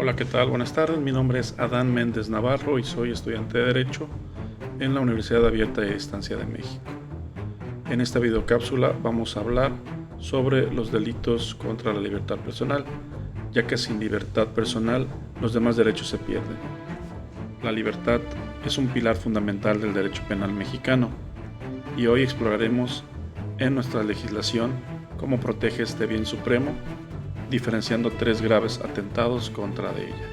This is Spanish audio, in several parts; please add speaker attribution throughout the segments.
Speaker 1: Hola, ¿qué tal? Buenas tardes. Mi nombre es Adán Méndez Navarro y soy estudiante de Derecho en la Universidad Abierta y a Distancia de México. En esta videocápsula vamos a hablar sobre los delitos contra la libertad personal, ya que sin libertad personal los demás derechos se pierden. La libertad es un pilar fundamental del derecho penal mexicano y hoy exploraremos en nuestra legislación cómo protege este bien supremo, diferenciando tres graves atentados contra de ella.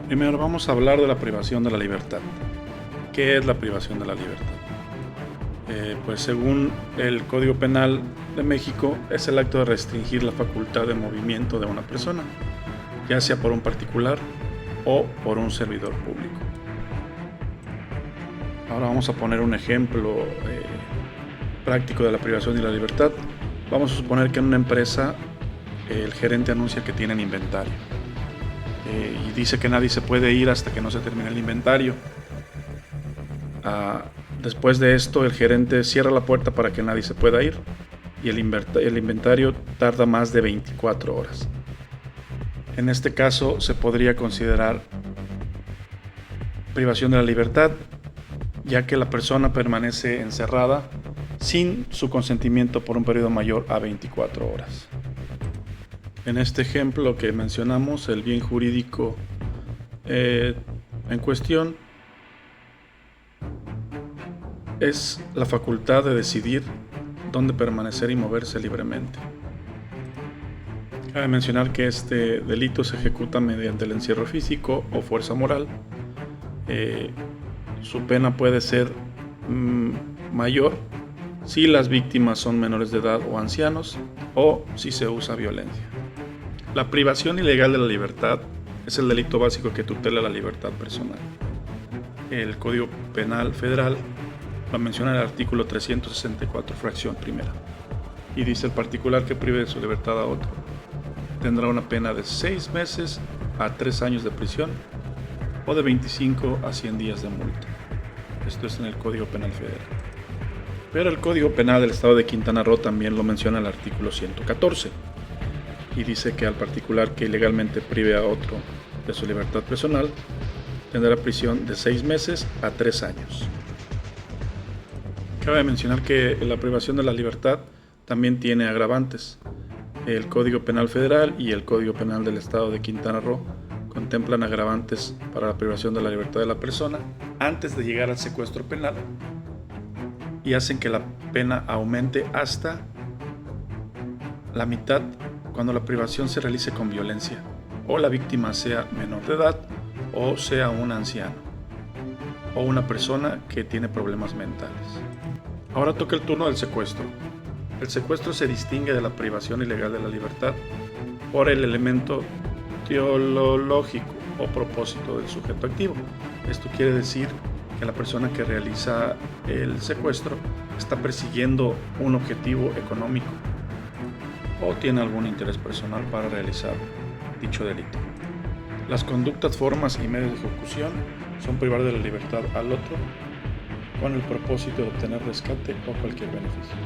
Speaker 1: Primero vamos a hablar de la privación de la libertad. ¿Qué es la privación de la libertad? Pues según el Código Penal de México es el acto de restringir la facultad de movimiento de una persona, ya sea por un particular o por un servidor público. Ahora vamos a poner un ejemplo práctico de la privación de la libertad. Vamos a suponer que en una empresa el gerente anuncia que tienen inventario y dice que nadie se puede ir hasta que no se termine el inventario. Después de esto el gerente cierra la puerta para que nadie se pueda ir y el inventario tarda más de 24 horas. En este caso se podría considerar privación de la libertad, ya que la persona permanece encerrada sin su consentimiento por un periodo mayor a 24 horas. En este ejemplo que mencionamos, el bien jurídico en cuestión es la facultad de decidir dónde permanecer y moverse libremente. Cabe mencionar que este delito se ejecuta mediante el encierro físico o fuerza moral. Su pena puede ser mayor si las víctimas son menores de edad o ancianos, o si se usa violencia. La privación ilegal de la libertad es el delito básico que tutela la libertad personal. El Código Penal Federal lo menciona en el artículo 364, fracción primera, y dice: el particular que prive de su libertad a otro tendrá una pena de 6 meses a 3 años de prisión o de 25 a 100 días de multa. Esto es en el Código Penal Federal. Pero el Código Penal del Estado de Quintana Roo también lo menciona en el artículo 114 y dice que al particular que ilegalmente prive a otro de su libertad personal tendrá prisión de 6 meses a 3 años. Cabe mencionar que la privación de la libertad también tiene agravantes. El Código Penal Federal y el Código Penal del Estado de Quintana Roo contemplan agravantes para la privación de la libertad de la persona antes de llegar al secuestro penal y hacen que la pena aumente hasta la mitad cuando la privación se realice con violencia o la víctima sea menor de edad o sea un anciano o una persona que tiene problemas mentales. Ahora toca el turno del secuestro. El secuestro se distingue de la privación ilegal de la libertad por el elemento teleológico o propósito del sujeto activo. Esto quiere decir que la persona que realiza el secuestro está persiguiendo un objetivo económico o tiene algún interés personal para realizar dicho delito. Las conductas, formas y medios de ejecución son privar de la libertad al otro con el propósito de obtener rescate o cualquier beneficio.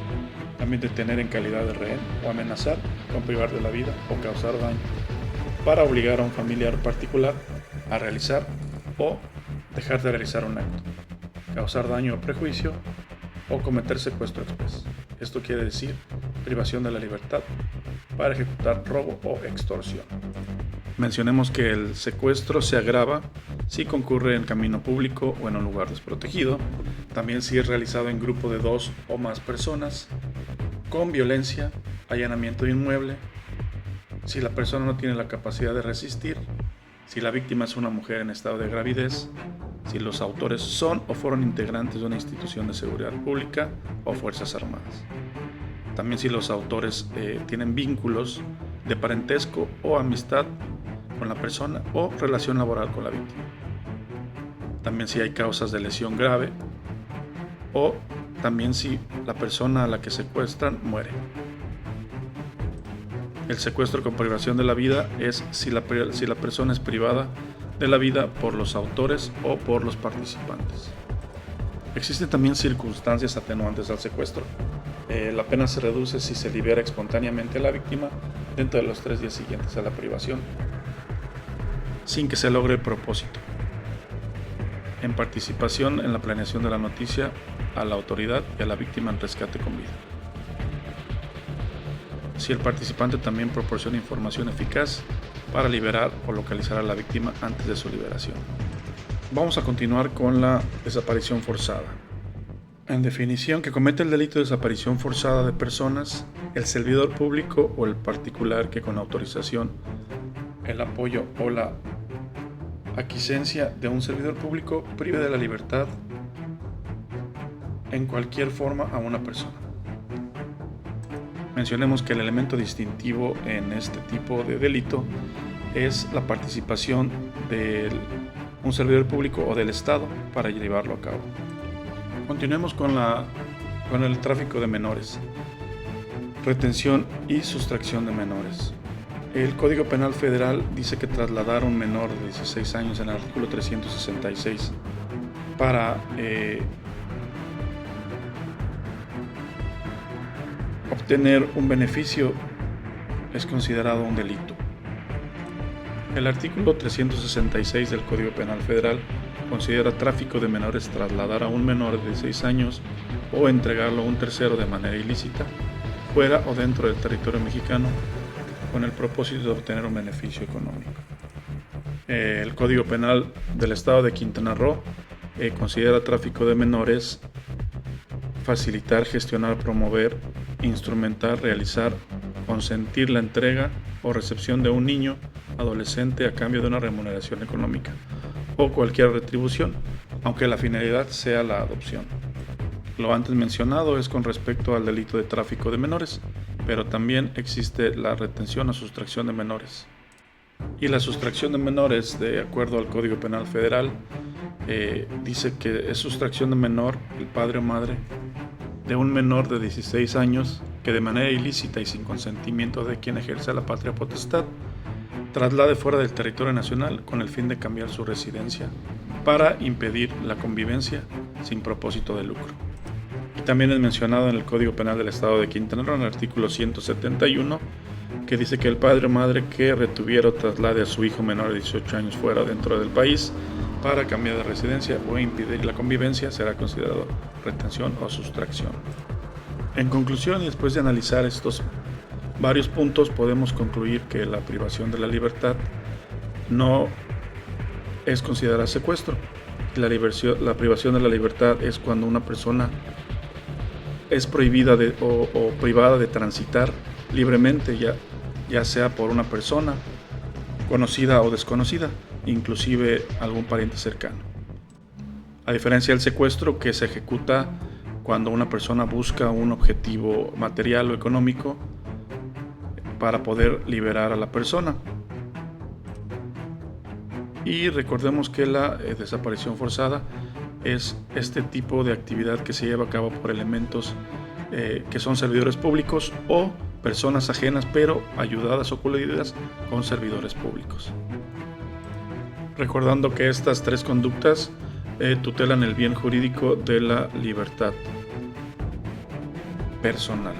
Speaker 1: También detener en calidad de rehén o amenazar con privar de la vida o causar daño para obligar a un familiar particular a realizar o dejar de realizar un acto, causar daño o prejuicio o cometer secuestro express. Esto quiere decir privación de la libertad para ejecutar robo o extorsión. Mencionemos que el secuestro se agrava si concurre en camino público o en un lugar desprotegido, también si es realizado en grupo de 2 o más personas, con violencia, allanamiento de inmueble, si la persona no tiene la capacidad de resistir, si la víctima es una mujer en estado de gravidez, si los autores son o fueron integrantes de una institución de seguridad pública o fuerzas armadas. También si los autores tienen vínculos de parentesco o amistad con la persona o relación laboral con la víctima. También si hay causas de lesión grave o también si la persona a la que secuestran muere. El secuestro con privación de la vida es si la persona es privada de la vida por los autores o por los participantes. Existen también circunstancias atenuantes al secuestro. La pena se reduce si se libera espontáneamente a la víctima dentro de los 3 días siguientes a la privación. sin que se logre el propósito. En participación en la planeación de la noticia a la autoridad y a la víctima en rescate con vida. Si el participante también proporciona información eficaz para liberar o localizar a la víctima antes de su liberación. Vamos a continuar con la desaparición forzada. En definición, que comete el delito de desaparición forzada de personas, el servidor público o el particular que con autorización, el apoyo o la aquiescencia de un servidor público prive de la libertad en cualquier forma a una persona. Mencionemos que el elemento distintivo en este tipo de delito es la participación de un servidor público o del Estado para llevarlo a cabo. Continuemos con el tráfico de menores, retención y sustracción de menores. El Código Penal Federal dice que trasladar a un menor de 16 años en el artículo 366 para obtener un beneficio es considerado un delito. El artículo 366 del Código Penal Federal considera tráfico de menores trasladar a un menor de 16 años o entregarlo a un tercero de manera ilícita, fuera o dentro del territorio mexicano, con el propósito de obtener un beneficio económico. El Código Penal del Estado de Quintana Roo considera tráfico de menores facilitar, gestionar, promover, instrumentar, realizar, consentir la entrega o recepción de un niño, adolescente a cambio de una remuneración económica o cualquier retribución, aunque la finalidad sea la adopción. Lo antes mencionado es con respecto al delito de tráfico de menores, pero también existe la retención o sustracción de menores. Y la sustracción de menores, de acuerdo al Código Penal Federal, dice que es sustracción de menor, el padre o madre, de un menor de 16 años que de manera ilícita y sin consentimiento de quien ejerce la patria potestad, traslade fuera del territorio nacional con el fin de cambiar su residencia para impedir la convivencia sin propósito de lucro. Y también es mencionado en el Código Penal del Estado de Quintana Roo, en el artículo 171, que dice que el padre o madre que retuviera o traslade a su hijo menor de 18 años fuera o dentro del país para cambiar de residencia o impedir la convivencia será considerado retención o sustracción. En conclusión, y después de analizar estos varios puntos, podemos concluir que la privación de la libertad no es considerada secuestro. La privación de la libertad es cuando una persona es prohibida o privada de transitar libremente, ya sea por una persona conocida o desconocida, inclusive algún pariente cercano. A diferencia del secuestro, que se ejecuta cuando una persona busca un objetivo material o económico para poder liberar a la persona. Y recordemos que la desaparición forzada es este tipo de actividad que se lleva a cabo por elementos que son servidores públicos o personas ajenas pero ayudadas o coludidas con servidores públicos. Recordando que estas tres conductas tutelan el bien jurídico de la libertad personal.